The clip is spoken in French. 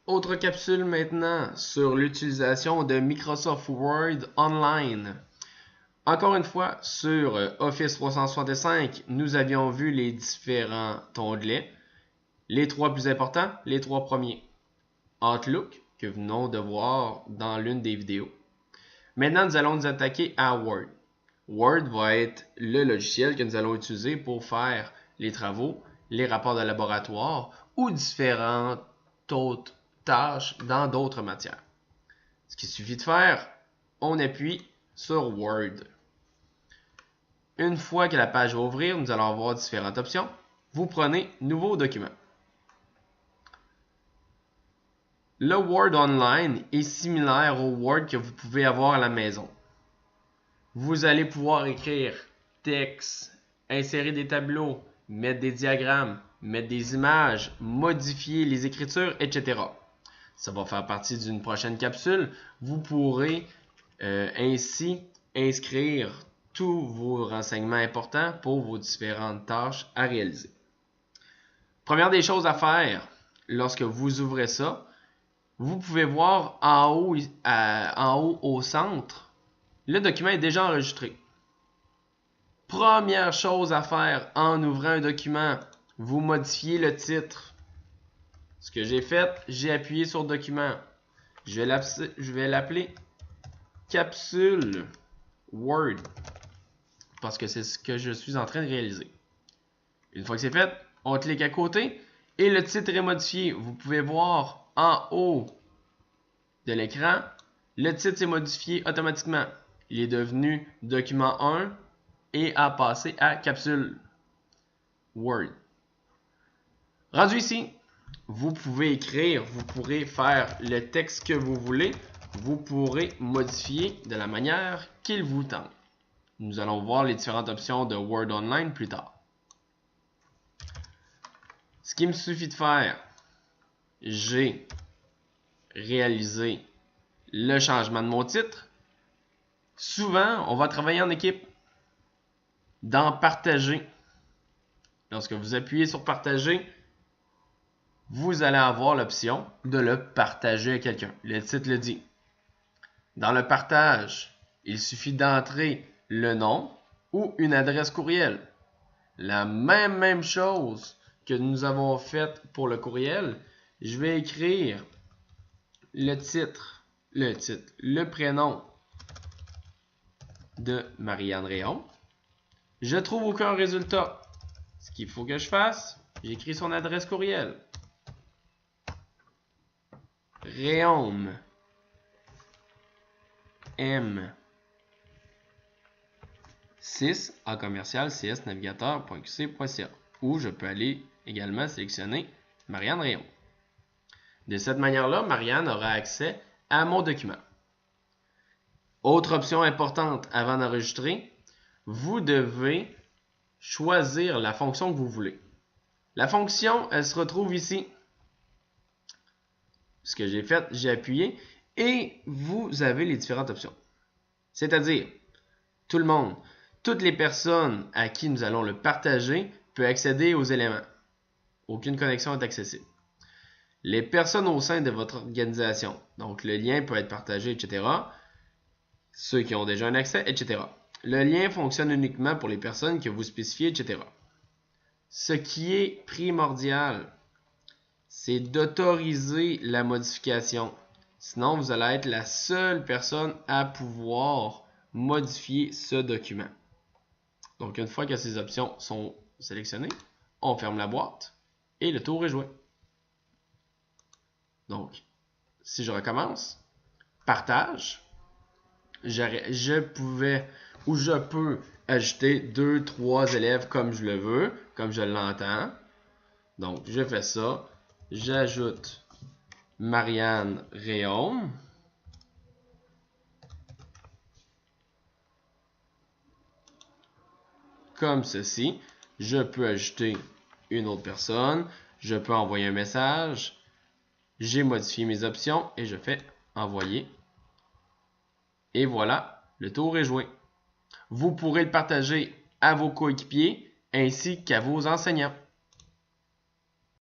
Autre capsule maintenant sur l'utilisation de Microsoft Word Online. Encore une fois, sur Office 365, nous avions vu les différents onglets. Les trois plus importants, les trois premiers. Outlook, que nous venons de voir dans l'une des vidéos. Maintenant, nous allons nous attaquer à Word. Word va être le logiciel que nous allons utiliser pour faire les travaux, les rapports de laboratoire ou différentes autres tâches dans d'autres matières. Ce qu'il suffit de faire, on appuie sur Word. Une fois que la page va ouvrir, nous allons avoir différentes options. Vous prenez Nouveau document. Le Word Online est similaire au Word que vous pouvez avoir à la maison. Vous allez pouvoir écrire texte, insérer des tableaux, mettre des diagrammes, mettre des images, modifier les écritures, etc. Ça va faire partie d'une prochaine capsule. Vous pourrez ainsi inscrire tous vos renseignements importants pour vos différentes tâches à réaliser. Première des choses à faire, lorsque vous ouvrez ça, vous pouvez voir en haut au centre, le document est déjà enregistré. Première chose à faire en ouvrant un document, vous modifiez le titre. Ce que j'ai fait, j'ai appuyé sur Document. Je vais l'appeler Capsule Word parce que c'est ce que je suis en train de réaliser. Une fois que c'est fait, on clique à côté et le titre est modifié. Vous pouvez voir en haut de l'écran, le titre s'est modifié automatiquement. Il est devenu Document 1 et a passé à Capsule Word. Rendu ici, vous pouvez écrire, vous pourrez faire le texte que vous voulez, vous pourrez modifier de la manière qu'il vous tente. Nous allons voir les différentes options de Word Online plus tard. Ce qu'il me suffit de faire, j'ai réalisé le changement de mon titre. Souvent, on va travailler en équipe. Dans Partager, lorsque vous appuyez sur Partager, vous allez avoir l'option de le partager à quelqu'un. Le titre le dit. Dans le partage, il suffit d'entrer le nom ou une adresse courriel. La même chose que nous avons fait pour le courriel, je vais écrire le prénom de Marianne Réaume. Je trouve aucun résultat. Ce qu'il faut que je fasse, j'écris son adresse courriel. Réaume M 6 à commercial csnavigateur.qc.ca ou je peux aller également sélectionner Marianne Réaume. De cette manière-là, Marianne aura accès à mon document. Autre option importante avant d'enregistrer, vous devez choisir la fonction que vous voulez. La fonction, elle se retrouve ici. Ce que j'ai fait, j'ai appuyé et vous avez les différentes options. C'est-à-dire, tout le monde, toutes les personnes à qui nous allons le partager peuvent accéder aux éléments. Aucune connexion est accessible. Les personnes au sein de votre organisation, donc le lien peut être partagé, etc. Ceux qui ont déjà un accès, etc. Le lien fonctionne uniquement pour les personnes que vous spécifiez, etc. Ce qui est primordial, c'est d'autoriser la modification. Sinon, vous allez être la seule personne à pouvoir modifier ce document. Donc, une fois que ces options sont sélectionnées, on ferme la boîte et le tour est joué. Donc, si je recommence, partage, je peux ajouter 2, 3 élèves comme je le veux, comme je l'entends. Donc, je fais ça. J'ajoute Marianne Réaume. Comme ceci. Je peux ajouter une autre personne. Je peux envoyer un message. J'ai modifié mes options et je fais envoyer. Et voilà, le tour est joué. Vous pourrez le partager à vos coéquipiers ainsi qu'à vos enseignants.